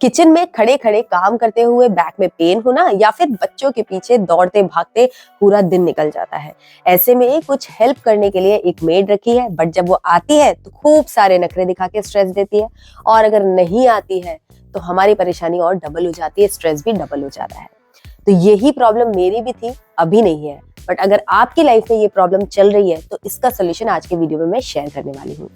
Kitchen में खड़े खड़े काम करते हुए बैक में पेन होना या फिर बच्चों के पीछे दौड़ते भागते पूरा दिन निकल जाता है। ऐसे में कुछ हेल्प करने के लिए एक मेड रखी है, बट जब वो आती है तो खूब सारे नखरे दिखा के स्ट्रेस देती है, और अगर नहीं आती है तो हमारी परेशानी और डबल हो जाती है, स्ट्रेस भी डबल हो जाता है। तो यही प्रॉब्लम मेरी भी थी, अभी नहीं है, बट अगर आपकी लाइफ में ये प्रॉब्लम चल रही है तो इसका सोल्यूशन आज के वीडियो में मैं शेयर करने वाली हूँ।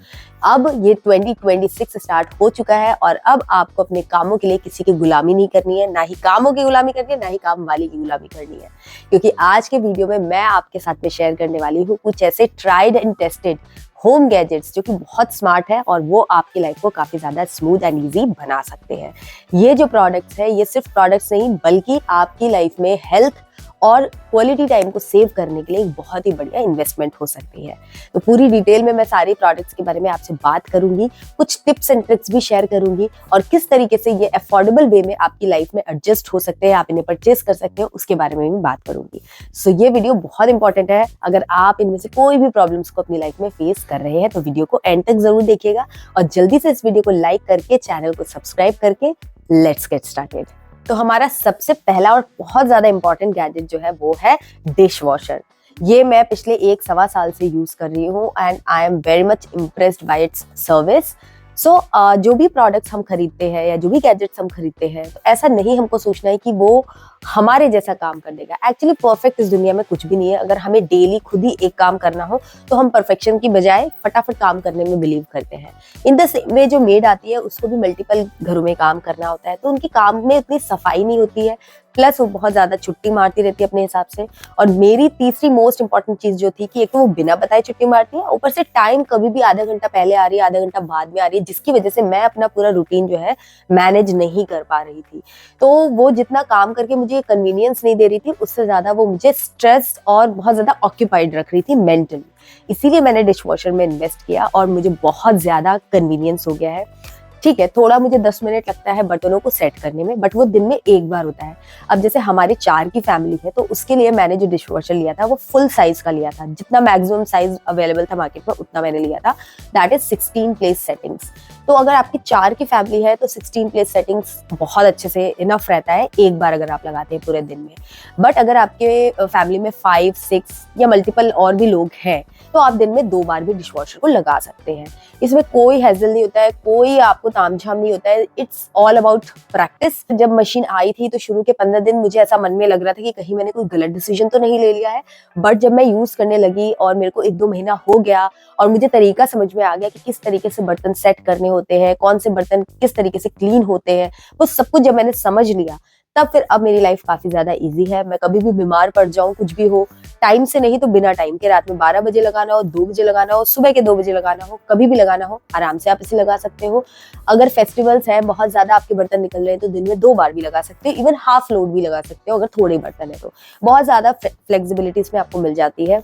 अब ये 2026 स्टार्ट हो चुका है और अब आपको अपने कामों के लिए किसी की गुलामी नहीं करनी है, ना ही कामों की गुलामी करनी है, ना ही काम वाली की गुलामी करनी है। क्योंकि आज के वीडियो में मैं आपके साथ में शेयर करने वाली हूँ कुछ ऐसे tried and tested home gadgets जो कि बहुत स्मार्ट है और वो आपकी लाइफ को काफी ज्यादा स्मूथ एंड इजी बना सकते हैं। ये जो प्रोडक्ट्स है ये सिर्फ प्रोडक्ट्स नहीं बल्कि आपकी लाइफ में हेल्थ और क्वालिटी टाइम को सेव करने के लिए एक बहुत ही बढ़िया इन्वेस्टमेंट हो सकती है। तो पूरी डिटेल में मैं सारी प्रोडक्ट्स के बारे में आपसे बात करूंगी, कुछ टिप्स एंड ट्रिक्स भी शेयर करूंगी और किस तरीके से ये अफोर्डेबल वे में आपकी लाइफ में एडजस्ट हो सकते हैं, आप इन्हें परचेस कर सकते हो, उसके बारे में भी बात करूंगी। सो ये वीडियो बहुत इंपॉर्टेंट है। अगर आप इनमें से कोई भी प्रॉब्लम्स को अपनी लाइफ में फेस कर रहे हैं तो वीडियो को एंड तक जरूर देखिएगा और जल्दी से इस वीडियो को लाइक करके चैनल को सब्सक्राइब करके लेट्स गेट स्टार्टेड। तो हमारा सबसे पहला और बहुत ज्यादा इंपॉर्टेंट गैजेट जो है वो है डिश वॉशर। ये मैं पिछले 1-1.25 साल से यूज कर रही हूँ and I am very much impressed by it's service. जो भी प्रोडक्ट्स हम खरीदते हैं या जो भी गैजेट्स हम खरीदते हैं तो ऐसा नहीं हमको सोचना है कि वो हमारे जैसा काम कर देगा। एक्चुअली परफेक्ट इस दुनिया में कुछ भी नहीं है। अगर हमें डेली खुद ही एक काम करना हो तो हम परफेक्शन की बजाय फटाफट काम करने में बिलीव करते हैं। इन द सेम वे जो मेड आती है उसको भी मल्टीपल घरों में काम करना होता है, तो उनके काम में इतनी सफाई नहीं होती है, प्लस वो बहुत ज्यादा छुट्टी मारती रहती है अपने हिसाब से। और मेरी तीसरी मोस्ट इंपॉर्टेंट चीज जो थी कि एक तो वो बिना बताए छुट्टी मारती है, ऊपर से टाइम कभी भी आधा घंटा पहले आ रही है, आधा घंटा बाद में आ रही है, जिसकी वजह से मैं अपना पूरा रूटीन जो है मैनेज नहीं कर पा रही थी। तो वो जितना काम करके मुझे कन्वीनियंस नहीं दे रही थी, उससे ज्यादा वो मुझे स्ट्रेस और बहुत ज्यादा ऑक्यूपाइड रख रही थी मेंटली। इसीलिए मैंने डिश वॉशर में इन्वेस्ट किया और मुझे बहुत ज्यादा कन्वीनियंस हो गया है। ठीक है, थोड़ा मुझे 10 मिनट लगता है बर्तनों को सेट करने में, बट वो दिन में एक बार होता है। अब जैसे हमारे 4 की फैमिली है तो उसके लिए मैंने जो डिश वॉशर लिया था वो फुल साइज का लिया था, जितना मैक्सिमम साइज अवेलेबल था मार्केट में उतना मैंने लिया था, दैट इज 16 प्लेस सेटिंग्स। तो अगर आपकी 4 की फैमिली है तो 16 प्लेस सेटिंग्स बहुत अच्छे से इनफ रहता है एक बार अगर आप लगाते हैं पूरे दिन में। बट अगर आपके फैमिली में 5, 6 या मल्टीपल और भी लोग हैं तो आप दिन में 2 बार भी डिश वॉशर को लगा सकते हैं। इसमें कोई हैजल नहीं होता है, कोई आपको तामझाम नहीं होता है, इट्स ऑल अबाउट प्रैक्टिस। जब मशीन आई थी तो शुरू के 15 दिन मुझे ऐसा मन में लग रहा था कि कहीं मैंने कोई गलत डिसीजन तो नहीं ले लिया है, बट जब मैं यूज करने लगी और मेरे को 1-2 महीना हो गया और मुझे तरीका समझ में आ गया कि किस तरीके से बर्तन सेट करने होते हैं, कौन से बर्तन किस तरीके से क्लीन होते हैं, वो सब कुछ जब मैंने समझ लिया तब फिर अब मेरी लाइफ काफी ज्यादा इजी है। मैं कभी भी बीमार पड़ जाऊं, कुछ भी हो, टाइम से नहीं तो बिना टाइम के, रात में 12 बजे लगाना हो, 2 बजे लगाना हो, सुबह के 2 बजे लगाना हो, कभी भी लगाना हो, आराम से आप इसे लगा सकते हो। अगर फेस्टिवल्स है, बहुत ज्यादा आपके बर्तन निकल रहे हैं तो दिन में 2 बार भी लगा सकते हो, इवन हाफ लोड भी लगा सकते हो अगर थोड़े बर्तन है तो। बहुत ज्यादा फ्लेक्सिबिलिटी इसमें आपको मिल जाती है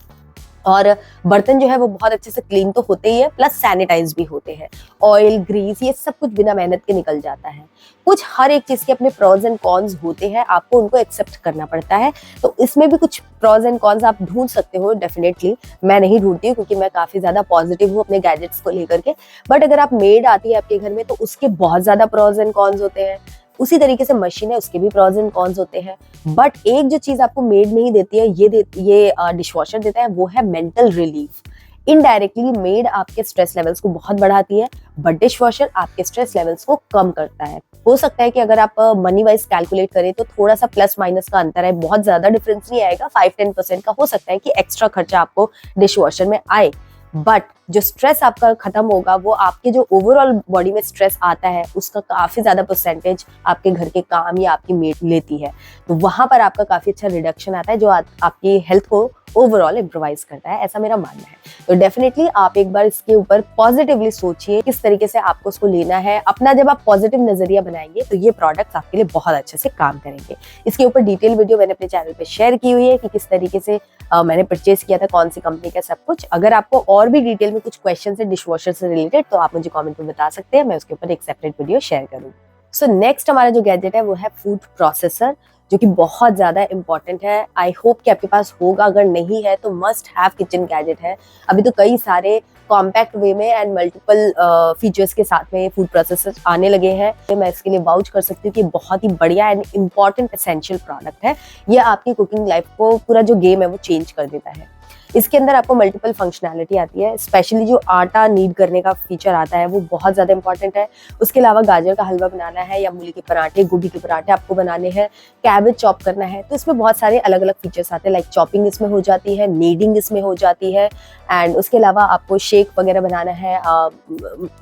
और बर्तन जो है वो बहुत अच्छे से क्लीन तो होते ही है, प्लस सैनिटाइज भी होते हैं। ऑयल, ग्रीस, ये सब कुछ बिना मेहनत के निकल जाता है। कुछ हर एक चीज के अपने प्रोज एंड कॉन्स होते हैं, आपको उनको एक्सेप्ट करना पड़ता है। तो इसमें भी कुछ प्रोज एंड कॉन्स आप ढूंढ सकते हो डेफिनेटली। मैं नहीं ढूंढती हूँ क्योंकि मैं काफी ज्यादा पॉजिटिव हूँ अपने गैजेट्स को लेकर के, बट अगर आप मेड आती है आपके घर में तो उसके बहुत ज्यादा प्रोज एंड कॉन्स होते हैं। उसी तरीके से मशीन है, उसके भी प्रोज एंड कॉन्स होते हैं। बट एक जो चीज आपको मेड नहीं देती है, ये डिश वॉशर देता है, वो है मेंटल रिलीफ। इनडायरेक्टली मेड आपके स्ट्रेस लेवल्स को बहुत बढ़ाती है, बट डिश वॉशर आपके स्ट्रेस लेवल्स को कम करता है। हो सकता है कि अगर आप मनी वाइज कैलकुलेट करें तो थोड़ा सा प्लस माइनस का अंतर है, बहुत ज्यादा डिफरेंस नहीं आएगा, 5-10% का हो सकता है कि एक्स्ट्रा खर्चा आपको डिश वॉशर में आए, बट जो स्ट्रेस आपका खत्म होगा वो आपके जो ओवरऑल बॉडी में स्ट्रेस आता है उसका काफी ज्यादा परसेंटेज आपके घर के काम या आपकी मेड लेती है। तो वहां पर आपका काफी अच्छा रिडक्शन आता है जो आपकी हेल्थ को ओवरऑल इम्प्रोवाइज करता है, ऐसा मेरा मानना है। तो डेफिनेटली आप एक बार इसके ऊपर पॉजिटिवली सोचिए किस तरीके से आपको उसको लेना है। अपना जब आप पॉजिटिव नजरिया बनाएंगे तो ये प्रोडक्ट्स आपके लिए बहुत अच्छे से काम करेंगे। इसके ऊपर डिटेल वीडियो मैंने अपने चैनल पे शेयर की हुई है कि किस तरीके से मैंने परचेज किया था, कौन सी कंपनी का, सब कुछ। अगर आपको और भी डिटेल में कुछ क्वेश्चन है डिश वॉशर से रिलेटेड तो आप मुझे कमेंट में बता सकते हैं, मैं उसके ऊपर एक सेपरेट वीडियो शेयर करूंगी। सो नेक्स्ट हमारा जो गैजेट है वो है फूड प्रोसेसर, जो कि बहुत ज्यादा इंपॉर्टेंट है। आई होप कि आपके पास होगा, अगर नहीं है तो मस्ट हैव किचन गैजेट है। अभी तो कई सारे कॉम्पैक्ट वे में एंड मल्टीपल फीचर्स के साथ में फूड प्रोसेसर आने लगे हैं। तो मैं इसके लिए वाउच कर सकती हूँ कि बहुत ही बढ़िया एंड इम्पॉर्टेंट एसेंशियल प्रोडक्ट है। ये आपकी कुकिंग लाइफ को, पूरा जो गेम है वो चेंज कर देता है। इसके अंदर आपको मल्टीपल फंक्शनैलिटी आती है, स्पेशली जो आटा नीड करने का फीचर आता है वो बहुत ज़्यादा इंपॉर्टेंट है। उसके अलावा गाजर का हलवा बनाना है या मूली के पराठे, गोभी के पराठे आपको बनाने हैं, कैबेज चॉप करना है, तो इसमें बहुत सारे अलग अलग फीचर्स आते हैं। लाइक चॉपिंग इसमें हो जाती है, नीडिंग इसमें हो जाती है, एंड उसके अलावा आपको शेक वगैरह बनाना है,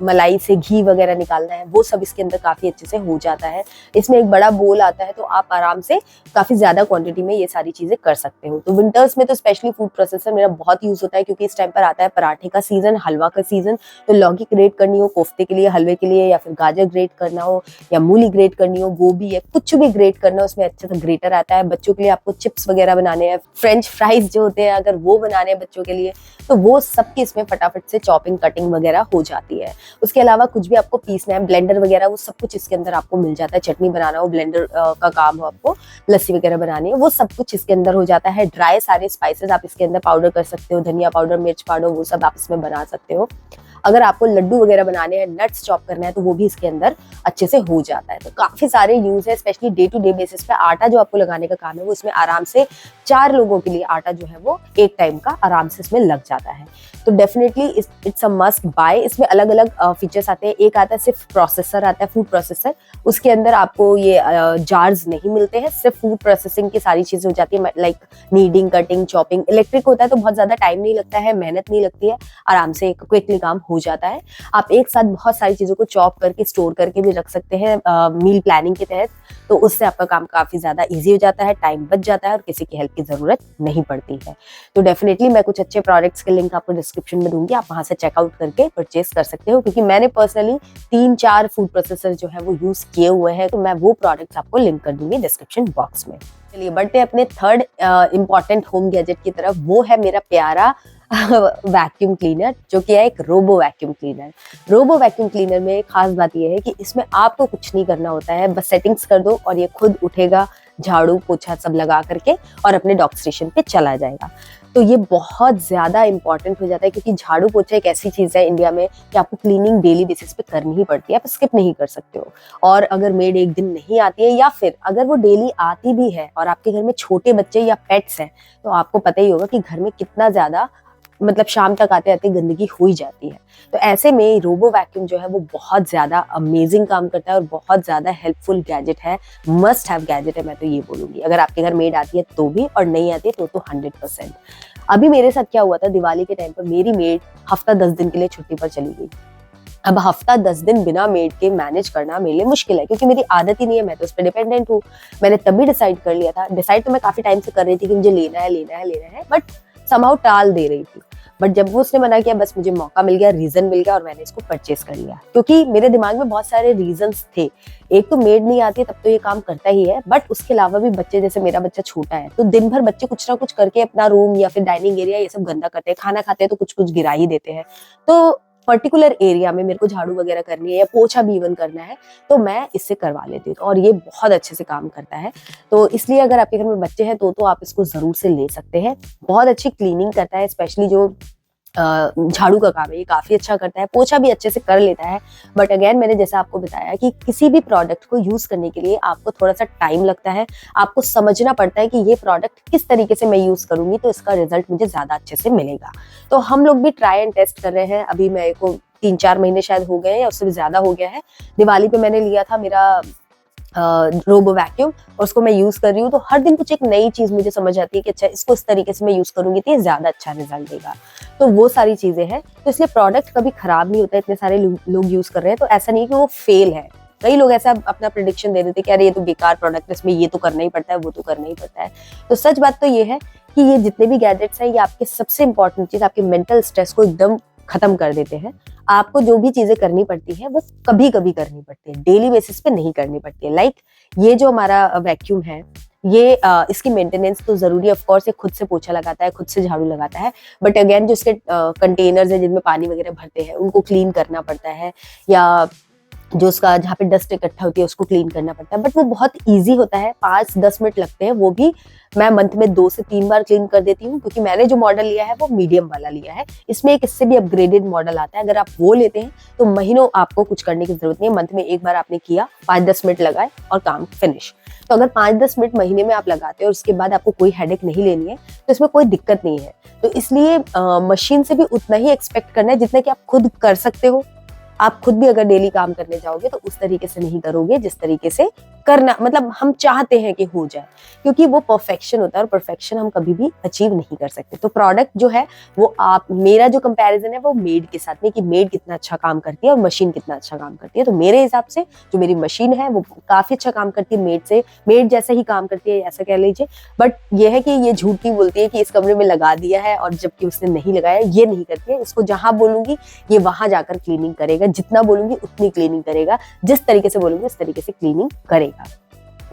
मलाई से घी वगैरह निकालना है, वो सब इसके अंदर काफ़ी अच्छे से हो जाता है। इसमें एक बड़ा बोल आता है, तो आप आराम से काफ़ी ज़्यादा क्वांटिटी में ये सारी चीज़ें कर सकते हो। तो विंटर्स में तो स्पेशली फूड प्रोसेसर मेरा बहुत यूज होता है, क्योंकि इस टाइम पर आता है पराठे का सीजन, हलवा का सीजन। तो लौकी ग्रेट करनी हो कोफ्ते के लिए, हलवे के लिए, या फिर गाजर ग्रेट करना हो, या मूली ग्रेट करनी हो, गोभी है, कुछ भी ग्रेट करना हो, उसमें अच्छा सा ग्रेटर आता है। बच्चों के लिए आपको चिप्स वगैरह बनाने हैं, फ्रेंच फ्राइज जो होते हैं अगर वो बनाने हैं बच्चों के लिए, तो वो सबकी इसमें फटाफट से चॉपिंग कटिंग वगैरह हो जाती है। उसके अलावा कुछ भी आपको पीसना है, ब्लेंडर वगैरह, वो सब कुछ इसके अंदर आपको मिल जाता है। चटनी बनाना हो, ब्लेंडर का काम हो, आपको लस्सी वगैरह बनानी है, वो सब कुछ इसके अंदर हो जाता है। ड्राई सारे स्पाइसेस आप इसके अंदर पाउडर कर सकते हो, धनिया पाउडर, मिर्च पाउडर, वो सब आप इसमें बना सकते हो। अगर आपको लड्डू वगैरह बनाने हैं, नट्स चॉप करना है, तो वो भी इसके अंदर अच्छे से हो जाता है। तो काफी सारे यूज है, specially day to day basis पे। आटा जो आपको लगाने का काम है वो इसमें आराम से 4 लोगों के लिए आटा जो है वो एक टाइम का आराम से इसमें लग जाता है। तो definitely it's a must buy. इसमें अलग अलग फीचर्स आते हैं। एक आता है सिर्फ प्रोसेसर आता है, फूड प्रोसेसर, उसके अंदर आपको ये जार्स नहीं मिलते हैं, सिर्फ फूड प्रोसेसिंग की सारी चीजें हो जाती है, like kneading, cutting, chopping. Electric होता है तो बहुत ज्यादा टाइम नहीं लगता है, मेहनत नहीं लगती है, आराम से क्विकली काम हो जाता है। आप एक साथ बहुत सारी चीजों को चॉप करके स्टोर करके भी रख सकते हैं मील प्लानिंग के तहत, तो उससे आपका काम काफी ज्यादा इजी हो जाता है, टाइम बच जाता है और किसी की हेल्प की जरूरत नहीं पड़ती है। तो डेफिनेटली मैं कुछ अच्छे प्रोडक्ट्स के लिंक आपको डिस्क्रिप्शन में दूंगी, आप वहां से चेकआउट करके परचेस कर सकते हो, क्योंकि मैंने पर्सनली 3-4 फूड प्रोसेसर जो है वो यूज किए हुए हैं, तो मैं वो प्रोडक्ट्स आपको लिंक कर दूंगी डिस्क्रिप्शन बॉक्स में। चलिए बढ़ते हैं अपने थर्ड इंपॉर्टेंट होम गैजेट की तरफ। वो है मेरा प्यारा वैक्यूम क्लीनर, जो कि है एक robo vacuum cleaner. Robo vacuum cleaner में खास बात यह है कि इसमें आपको कुछ नहीं करना होता है, बस सेटिंग्स कर दो और ये खुद उठेगा, झाड़ू पोछा सब लगा करके और अपने डॉग स्टेशन पे चला जाएगा। तो ये बहुत ज्यादा इंपॉर्टेंट हो जाता है, क्योंकि झाड़ू पोछा एक ऐसी चीज है इंडिया में कि आपको क्लीनिंग डेली बेसिस पे करनी ही पड़ती है, आप स्किप नहीं कर सकते हो। और अगर मेड एक दिन नहीं आती है, या फिर अगर वो डेली आती भी है और आपके घर में छोटे बच्चे या पेट्स हैं, तो आपको पता ही होगा कि घर में कितना ज्यादा, मतलब शाम तक आते आते गंदगी हो ही जाती है। तो ऐसे में रोबो वैक्यूम जो है वो बहुत ज्यादा अमेजिंग काम करता है और बहुत ज्यादा हेल्पफुल गैजेट है, मस्ट हैव गैजेट है, मैं तो ये बोलूंगी। अगर आपके घर मेड आती है तो भी, और नहीं आती है तो 100%। अभी मेरे साथ क्या हुआ था, दिवाली के टाइम पर मेरी मेड हफ्ता 10 दिन के लिए छुट्टी पर चली गई। अब हफ्ता 10 दिन बिना मेड के मैनेज करना मेरे लिए मुश्किल है, क्योंकि मेरी आदत ही नहीं है, मैं तो उस पर डिपेंडेंट हूँ। मैंने तभी डिसाइड कर लिया था, डिसाइड तो मैं काफी टाइम से कर रही थी कि मुझे लेना है लेना है लेना है, बट समहाउ टाल दे रही थी। बट जब वो उसने मना किया, बस मुझे मौका मिल गया, रीजन मिल गया और मैंने इसको परचेस कर लिया। क्योंकि मेरे दिमाग में बहुत सारे रीजंस थे। एक तो मेड नहीं आती तब तो ये काम करता ही है, बट उसके अलावा भी बच्चे, जैसे मेरा बच्चा छोटा है, तो दिन भर बच्चे कुछ ना कुछ करके अपना रूम या फिर डाइनिंग एरिया ये सब गंदा करते हैं, खाना खाते हैं तो कुछ कुछ गिरा ही देते हैं। तो पर्टिकुलर एरिया में मेरे को झाड़ू वगैरह करनी है या पोछा भी इवन करना है, तो मैं इससे करवा लेती हूँ, और ये बहुत अच्छे से काम करता है। तो इसलिए अगर आपके घर में बच्चे हैं तो आप इसको जरूर से ले सकते हैं। बहुत अच्छी क्लीनिंग करता है, स्पेशली जो झाड़ू का काम है ये काफी अच्छा करता है, पोछा भी अच्छे से कर लेता है। बट अगेन मैंने जैसा आपको बताया कि किसी भी प्रोडक्ट को यूज करने के लिए आपको थोड़ा सा टाइम लगता है, आपको समझना पड़ता है कि ये प्रोडक्ट किस तरीके से मैं यूज करूंगी तो इसका रिजल्ट मुझे ज्यादा अच्छे से मिलेगा। तो हम लोग भी ट्राई एंड टेस्ट कर रहे हैं। अभी मेरे को 3-4 महीने शायद हो गए हैं या उससे भी ज्यादा हो गया है। दिवाली पे मैंने लिया था मेरा रोबो वैक्यूम, और उसको मैं यूज कर रही हूँ, तो हर दिन कुछ एक नई चीज मुझे समझ आती है कि अच्छा इसको इस तरीके से मैं यूज करूंगी तो ये ज्यादा अच्छा रिजल्ट देगा। तो वो सारी चीजें हैं, तो इसलिए प्रोडक्ट कभी खराब नहीं होता। इतने सारे लोग यूज कर रहे हैं, तो ऐसा नहीं कि वो फेल है। कई लोग ऐसा अपना प्रेडिक्शन दे देते कि अरे ये तो बेकार प्रोडक्ट है, इसमें ये तो करना ही पड़ता है, वो तो करना ही पड़ता है। तो सच बात तो ये है कि ये जितने भी गैजेट्स हैं, ये आपके सबसे इंपॉर्टेंट चीज, आपके मेंटल स्ट्रेस को एकदम खत्म कर देते हैं। आपको जो भी चीजें करनी पड़ती है वो कभी कभी करनी पड़ती है, डेली बेसिस पे नहीं करनी पड़ती है। लाइक ये जो हमारा वैक्यूम है, ये इसकी मेंटेनेंस तो जरूरी, ऑफ कोर्स ये खुद से पोछा लगाता है, खुद से झाड़ू लगाता है, बट अगेन जो इसके कंटेनर्स है जिनमें पानी वगैरह भरते हैं उनको क्लीन करना पड़ता है, या जो उसका जहाँ पे डस्ट इकट्ठा होती है उसको क्लीन करना पड़ता है, बट वो बहुत इजी होता है, 5-10 मिनट लगते हैं, वो भी मैं मंथ में 2 से 3 बार क्लीन कर देती हूँ, क्योंकि मैंने जो मॉडल लिया है वो मीडियम वाला लिया है। इसमें एक इससे भी अपग्रेडेड मॉडल आता है, अगर आप वो लेते हैं तो महीनों आपको कुछ करने की जरूरत नहीं है, मंथ में एक बार आपने किया, 5-10 मिनट लगाए और काम फिनिश। तो अगर 5-10 मिनट महीने में आप लगाते हैं और उसके बाद आपको कोई हेडेक नहीं लेनी है तो इसमें कोई दिक्कत नहीं है। तो इसलिए मशीन से भी उतना ही एक्सपेक्ट करना है जितना कि आप खुद कर सकते हो। आप खुद भी अगर डेली काम करने जाओगे तो उस तरीके से नहीं करोगे जिस तरीके से करना, मतलब हम चाहते हैं कि हो जाए, क्योंकि वो परफेक्शन होता है और परफेक्शन हम कभी भी अचीव नहीं कर सकते। तो प्रोडक्ट जो है वो मेरा जो कंपैरिजन है वो मेड के साथ में, कि मेड कितना अच्छा काम करती है और मशीन कितना अच्छा काम करती है। तो मेरे हिसाब से जो मेरी मशीन है वो काफी अच्छा काम करती है, मेड से, मेड जैसा ही काम करती है, ऐसा कह लीजिए। बट ये है कि ये झूठ नहीं बोलती है कि इस कमरे में लगा दिया है और जबकि उसने नहीं लगाया, ये नहीं करती है। इसको जहां बोलूंगी ये वहां जाकर क्लीनिंग करेगा, जितना बोलूंगी उतनी क्लीनिंग करेगा, जिस तरीके से बोलूंगी उस तरीके से क्लीनिंग करेगा।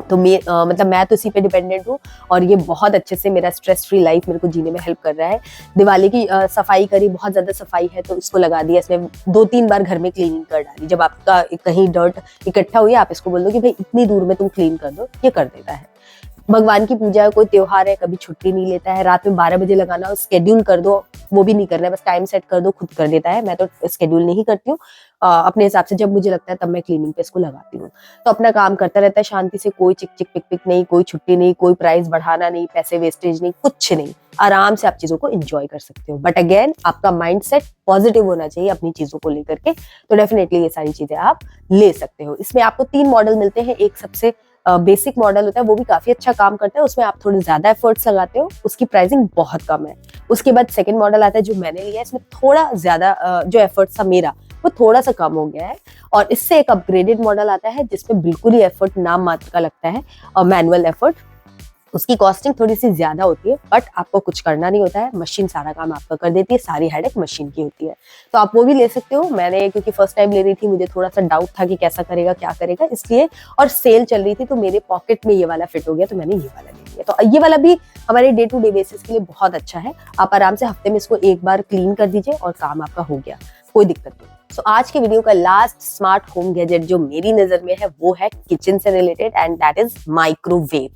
तो मतलब मैं तो इसी पे डिपेंडेंट हूँ और ये बहुत अच्छे से मेरा स्ट्रेस फ्री लाइफ मेरे को जीने में हेल्प कर रहा है। दिवाली की सफाई करी, बहुत ज्यादा सफाई है तो उसको लगा दिया, इसमें 2-3 बार घर में क्लीनिंग कर डाली। जब आपका कहीं डर्ट इकट्ठा हुई आप इसको बोल दो कि भाई इतनी दूर में तुम क्लीन कर दो, ये कर देता है। भगवान की पूजा है, कोई त्योहार है, कभी छुट्टी नहीं लेता है, रात में 12 बजे लगाना, स्केड्यूल कर दो, वो भी नहीं करना है, बस टाइम सेट कर दो, खुद कर देता है। मैं तो स्केड्यूल नहीं करती हूँ, अपने हिसाब से जब मुझे लगता है तब मैं क्लीनिंग पे इसको लगाती हूँ। तो अपना काम करता रहता है शांति से, कोई चिक चिक पिक पिक नहीं, कोई छुट्टी नहीं, कोई प्राइस बढ़ाना नहीं, पैसे वेस्टेज नहीं, कुछ नहीं। आराम से आप चीजों को एंजॉय कर सकते हो। बट अगेन आपका माइंडसेट पॉजिटिव होना चाहिए अपनी चीजों को लेकर के, तो डेफिनेटली ये सारी चीजें आप ले सकते हो। इसमें आपको 3 मॉडल मिलते हैं। एक सबसे बेसिक मॉडल होता है, वो भी काफी अच्छा काम करता है, उसमें आप थोड़े ज्यादा एफर्ट्स लगाते हो, उसकी प्राइसिंग बहुत कम है। उसके बाद सेकंड मॉडल आता है जो मैंने लिया है, इसमें थोड़ा ज्यादा जो एफर्ट्स था मेरा वो थोड़ा सा कम हो गया है। और इससे एक अपग्रेडेड मॉडल आता है जिसमें बिल्कुल ही एफर्ट नाम मात्र का लगता है और मैनुअल एफर्ट, उसकी कॉस्टिंग थोड़ी सी ज्यादा होती है, बट आपको कुछ करना नहीं होता है, मशीन सारा काम आपका कर देती है, सारी हेडेक मशीन की होती है। तो आप वो भी ले सकते हो। मैंने क्योंकि फर्स्ट टाइम ले रही थी, मुझे थोड़ा सा डाउट था कि कैसा करेगा क्या करेगा, इसलिए, और सेल चल रही थी तो मेरे पॉकेट में ये वाला फिट हो गया तो मैंने ये वाला ले लिया। तो ये वाला भी हमारे डे टू डे बेसिस के लिए बहुत अच्छा है। आप आराम से हफ्ते में इसको एक बार क्लीन कर दीजिए और काम आपका हो गया, कोई दिक्कत नहीं। सो आज के वीडियो का लास्ट स्मार्ट होम गैजेट जो मेरी नजर में है वो है किचन से related, and that is microwave.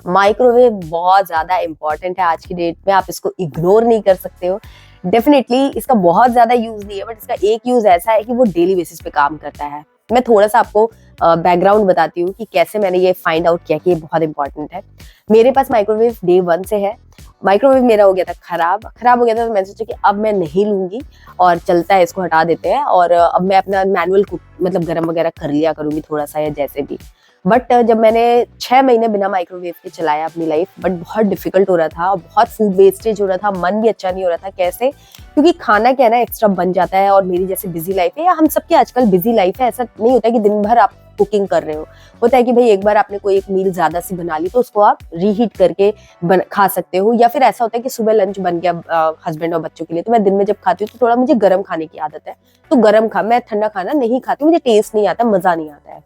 Microwave बहुत ज्यादा इंपॉर्टेंट है आज की डेट में, आप इसको इग्नोर नहीं कर सकते हो। डेफिनेटली इसका बहुत ज्यादा यूज नहीं है, बट इसका एक यूज ऐसा है कि वो डेली बेसिस पे काम करता है। मैं थोड़ा सा आपको बैकग्राउंड बताती हूँ कि कैसे मैंने ये फाइंड आउट किया कि ये बहुत इंपॉर्टेंट है। मेरे पास माइक्रोवेव डे 1 से है। माइक्रोवेव मेरा हो गया था खराब हो गया था, तो मैंने सोचा कि अब मैं नहीं लूंगी और चलता है, इसको हटा देते हैं और अब मैं अपना मैनुअल कुक मतलब गरम वगैरह कर लिया करूंगी थोड़ा सा या जैसे भी। बट जब मैंने 6 महीने बिना माइक्रोवेव के चलाया अपनी लाइफ, बट बहुत डिफिकल्ट हो रहा था और बहुत फूड वेस्टेज हो रहा था, मन भी अच्छा नहीं हो रहा था। कैसे? क्योंकि खाना क्या है ना, एक्स्ट्रा बन जाता है और मेरी जैसे बिजी लाइफ है या हम सबकी आजकल बिजी लाइफ है, ऐसा नहीं होता कि दिन भर आप कुकिंग कर रहे हो। होता है कि भाई एक बार आपने कोई एक मील ज्यादा सी बना ली तो उसको आप रीहीट करके खा सकते हो, या फिर ऐसा होता है कि सुबह लंच बन गया हस्बैंड और बच्चों के लिए, तो मैं दिन में जब खाती हूँ तो थोड़ा मुझे गर्म खाने की आदत है, तो गर्म मैं ठंडा खाना नहीं खाती, मुझे टेस्ट नहीं आता, मजा नहीं आता है।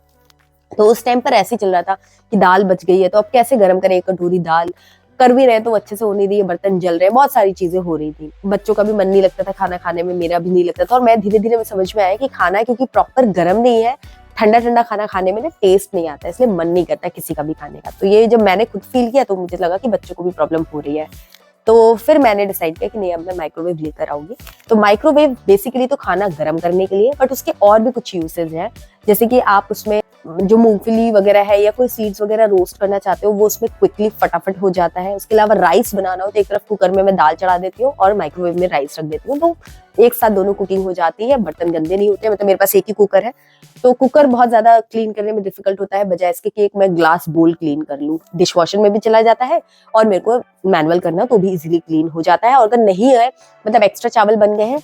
तो उस टाइम पर ऐसे ही चल रहा था कि दाल बच गई है तो अब कैसे गर्म करें, एक कटोरी दाल कर भी रहे तो अच्छे से हो नहीं रही है, बर्तन जल रहे हैं, बहुत सारी चीजें हो रही थी, बच्चों का भी मन नहीं लगता था खाना खाने में, मेरा भी नहीं लगता था। और मैं धीरे धीरे समझ में आया कि खाना क्योंकि प्रॉपर गर्म नहीं है, ठंडा ठंडा खाना खाने में ना टेस्ट नहीं आता, इसलिए मन नहीं करता किसी का भी खाने का। तो ये जब मैंने खुद फील किया तो मुझे लगा कि बच्चों को भी प्रॉब्लम हो रही है, तो फिर मैंने डिसाइड किया कि नहीं अब मैं माइक्रोवेव लेकर आऊंगी। तो माइक्रोवेव बेसिकली तो खाना गर्म करने के लिए, बट उसके और भी कुछ यूसेज हैं, जैसे कि आप उसमें जो मूंगफली वगैरह है या कोई सीड्स वगैरह रोस्ट करना चाहते हो वो उसमें क्विकली फटाफट हो जाता है। उसके अलावा राइस बनाना हो तो एक तरफ कुकर में मैं दाल चढ़ा देती हूँ और माइक्रोवेव में राइस रख देती हूँ, तो एक साथ दोनों कुकिंग हो जाती है, बर्तन गंदे नहीं होते। मतलब मेरे पास एक ही कुकर है, तो कुकर बहुत ज्यादा क्लीन करने में डिफिकल्ट होता है, बजाय इसके कि एक मैं ग्लास बोल क्लीन कर लूँ, डिश वॉशर में भी चला जाता है और मेरे को मैनुअल करना तो भी इजीली क्लीन हो जाता है। और अगर नहीं है, मतलब एक्स्ट्रा चावल बन गए हैं,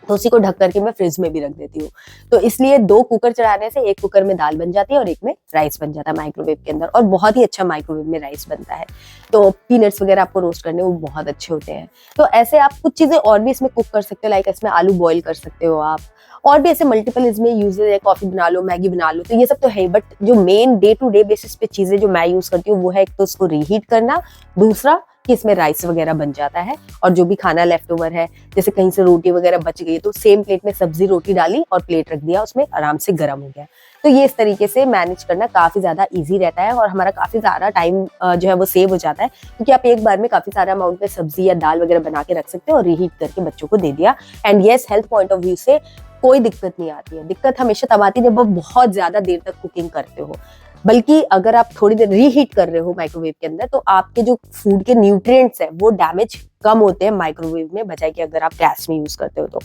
तो उसी को ढक करके मैं फ्रिज में भी रख देती हूँ। तो इसलिए 2 कुकर चढ़ाने से एक कुकर में दाल बन जाती है और एक में राइस बन जाता है माइक्रोवेव के अंदर, और बहुत ही अच्छा माइक्रोवेव में राइस बनता है। तो पीनट्स वगैरह आपको रोस्ट करने वो बहुत अच्छे होते हैं। तो ऐसे आप कुछ चीजें और भी इसमें कुक कर सकते हो, लाइक इसमें आलू बॉईल कर सकते हो आप, और भी ऐसे मल्टीपल इसमें यूजेस है, कॉफी बना लो, मैगी बना लो, तो ये सब तो है ही। बट जो main day to day basis पे चीजें जो मैं यूज करती हूँ वो है एक तो उसको रीहीट करना, दूसरा कि इसमें राइस वगैरह बन जाता है और जो भी खाना लेफ्ट ओवर है, जैसे कहीं से रोटी वगैरह बच गई तो सेम प्लेट में सब्जी रोटी डाली और प्लेट रख दिया, उसमें आराम से गर्म हो गया। तो ये इस तरीके से मैनेज करना काफी ज्यादा इजी रहता है और हमारा काफी सारा टाइम जो है वो सेव हो जाता है, क्योंकि आप एक बार में काफी सारा अमाउंट में सब्जी या दाल वगैरह बना के रख सकते हो और रीहीट करके बच्चों को दे दिया। And yes, health point of view से कोई दिक्कत नहीं आती है। दिक्कत हमेशा तब आती है जब आप बहुत ज्यादा देर तक कुकिंग करते हो, बल्कि अगर आप थोड़ी देर रीहीट कर रहे हो माइक्रोवेव के अंदर तो आपके जो फूड के न्यूट्रिएंट्स है वो डैमेज कम होते हैं माइक्रोवेव में, बजाय कि अगर आप गैस में यूज करते हो तो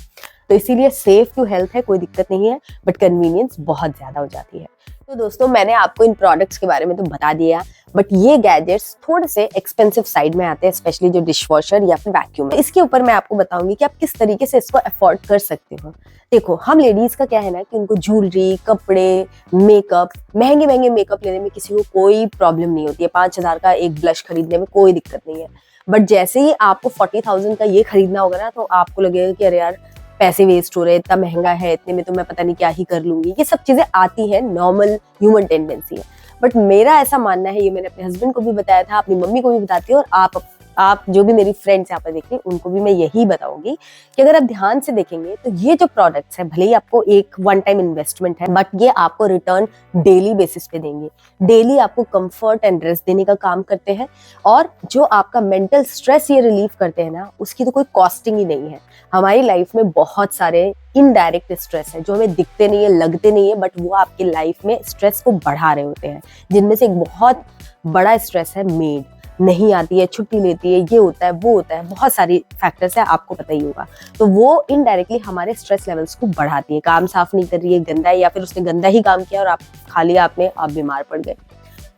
इसीलिए सेफ टू हेल्थ है, कोई दिक्कत नहीं है, बट कन्वीनियंस बहुत ज्यादा हो जाती है। तो दोस्तों, मैंने आपको इन प्रोडक्ट्स के बारे में तो बता दिया, बट ये गैजेट्स थोड़े से एक्सपेंसिव साइड में आते हैं, स्पेशली जो डिशवॉशर या फिर वैक्यूम। तो इसके ऊपर मैं आपको बताऊंगी कि आप किस तरीके से इसको अफोर्ड कर सकते हो। देखो, हम लेडीज का क्या है ना कि उनको ज्वेलरी, कपड़े, मेकअप, महंगे महंगे मेकअप लेने में किसी को कोई प्रॉब्लम नहीं होती है। 5,000 का एक ब्लश खरीदने में कोई दिक्कत नहीं है, बट जैसे ही आपको 40,000 का ये खरीदना होगा ना तो आपको लगेगा कि अरे यार, पैसे वेस्ट हो रहे हैं, इतना महंगा है, इतने में तो मैं पता नहीं क्या ही कर लूंगी। ये सब चीजें आती हैं, नॉर्मल ह्यूमन टेंडेंसी है। बट मेरा ऐसा मानना है, ये मैंने अपने हस्बैंड को भी बताया था, अपनी मम्मी को भी बताती हूँ, और आप जो भी मेरी फ्रेंड्स यहाँ पर देख रही हैं उनको भी मैं यही बताऊंगी कि अगर आप ध्यान से देखेंगे तो ये जो प्रोडक्ट्स है, भले ही आपको एक वन टाइम इन्वेस्टमेंट है, बट ये आपको रिटर्न डेली बेसिस पे देंगे। डेली आपको कंफर्ट एंड रेस्ट देने का काम करते हैं, और जो आपका मेंटल स्ट्रेस ये रिलीव करते हैं ना, उसकी तो कोई कॉस्टिंग ही नहीं है। हमारी लाइफ में बहुत सारे इनडायरेक्ट स्ट्रेस है जो हमें दिखते नहीं है, लगते नहीं है, बट वो आपकी लाइफ में स्ट्रेस को बढ़ा रहे होते हैं। जिनमें से एक बहुत बड़ा स्ट्रेस है मेड नहीं आती है, छुट्टी लेती है, ये होता है, वो होता है, बहुत सारी फैक्टर्स है, आपको पता ही होगा। तो वो इनडायरेक्टली हमारे स्ट्रेस लेवल्स को बढ़ाती है। काम साफ नहीं कर रही है, गंदा है, या फिर उसने गंदा ही काम किया और आप खा लिया आपने, आप बीमार पड़ गए,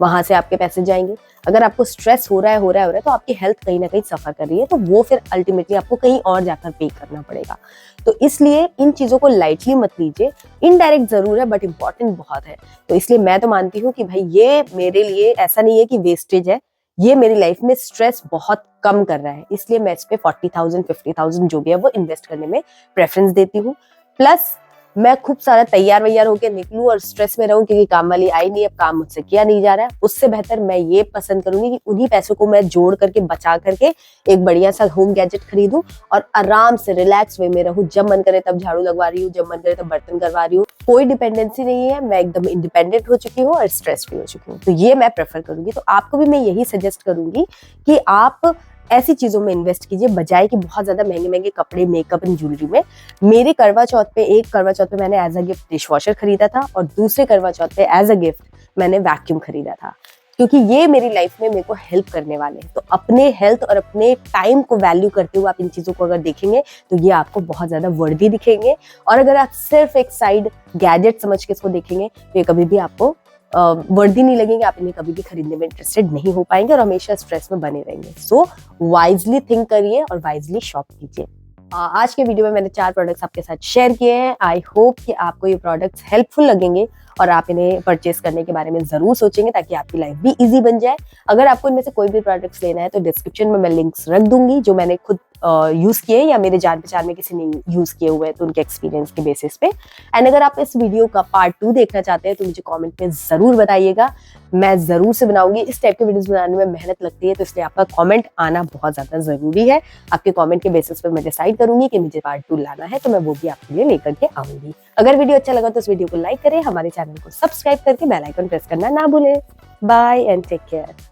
वहां से आपके पैसे जाएंगे। अगर आपको स्ट्रेस हो रहा है तो आपकी हेल्थ कहीं ना कहीं सफर कर रही है, तो वो फिर अल्टीमेटली आपको कहीं और जाकर पे करना पड़ेगा। तो इसलिए इन चीजों को लाइटली मत लीजिए। इनडायरेक्ट जरूर है, बट इंपॉर्टेंट बहुत है। तो इसलिए मैं तो मानती हूँ कि भाई ये मेरे लिए ऐसा नहीं है कि वेस्टेज है, ये मेरी लाइफ में स्ट्रेस बहुत कम कर रहा है, इसलिए मैं इस पे 40,000 50,000 जो भी है वो इन्वेस्ट करने में प्रेफरेंस देती हूँ। प्लस मैं खूब सारा तैयार वैयार होकर निकलूं और स्ट्रेस में रहूं क्योंकि काम वाली आई नहीं, अब काम मुझसे किया नहीं जा रहा है, उससे बेहतर मैं ये पसंद करूंगी कि उन्हीं पैसों को मैं जोड़ करके, बचा करके एक बढ़िया सा होम गैजेट खरीदूं और आराम से रिलैक्स वे में रहूं। जब मन करे तब झाड़ू लगवा रही हूँ, जब मन करे तब बर्तन करवा रही हूँ, कोई डिपेंडेंसी नहीं है, मैं एकदम इंडिपेंडेंट हो चुकी हूँ और स्ट्रेस फ्री हो चुकी हूँ। तो ये मैं प्रेफर करूंगी। तो आपको भी मैं यही सजेस्ट करूंगी कि आप ऐसी चीजों में इन्वेस्ट कीजिए, बजाय कि बहुत ज्यादा महंगे महंगे कपड़े, मेकअप एंड ज्वेलरी में। मेरे करवा चौथ पे, एक करवा चौथ पे मैंने एज अ गिफ्ट डिशवॉशर खरीदा था और दूसरे करवा चौथ पे एज अ गिफ्ट मैंने वैक्यूम खरीदा था, क्योंकि ये मेरी लाइफ में मेरे को हेल्प करने वाले हैं। तो अपने हेल्थ और अपने टाइम को वैल्यू करते हुए आप इन चीजों को अगर देखेंगे तो ये आपको बहुत ज्यादा वर्दी दिखेंगे। और अगर आप सिर्फ एक साइड गैजेट समझ के इसको देखेंगे तो ये कभी भी आपको वर्दी नहीं लगेंगे, आप इन्हें कभी भी खरीदने में इंटरेस्टेड नहीं हो पाएंगे और हमेशा स्ट्रेस में बने रहेंगे। सो वाइजली थिंक करिए और वाइजली शॉप कीजिए। आज के वीडियो में मैंने 4 प्रोडक्ट्स आपके साथ शेयर किए हैं। आई होप कि आपको ये प्रोडक्ट्स हेल्पफुल लगेंगे और आप इन्हें परचेस करने के बारे में जरूर सोचेंगे, ताकि आपकी लाइफ भी इजी बन जाए। अगर आपको इनमें से कोई भी प्रोडक्ट्स लेना है तो डिस्क्रिप्शन में मैं लिंक्स रख दूंगी जो मैंने खुद यूज किए या मेरे जान पहचान में किसी ने यूज किए हुए हैं तो उनके एक्सपीरियंस के बेसिस पे। एंड अगर आप इस वीडियो का पार्ट 2 देखना चाहते हैं तो मुझे कमेंट में जरूर बताइएगा, मैं जरूर से बनाऊंगी। इस टाइप के वीडियोस बनाने में मेहनत लगती है, तो इसलिए आपका कमेंट आना बहुत ज्यादा जरूरी है। आपके कमेंट के बेसिस पे मैं डिसाइड करूंगी कि मुझे पार्ट 2 लाना है, तो मैं वो भी आपके लिए लेकर के आऊंगी। अगर वीडियो अच्छा लगा तो इस वीडियो को लाइक करें, हमारे चैनल को सब्सक्राइब करके बेल आइकन प्रेस करना ना भूलें। Bye and take care.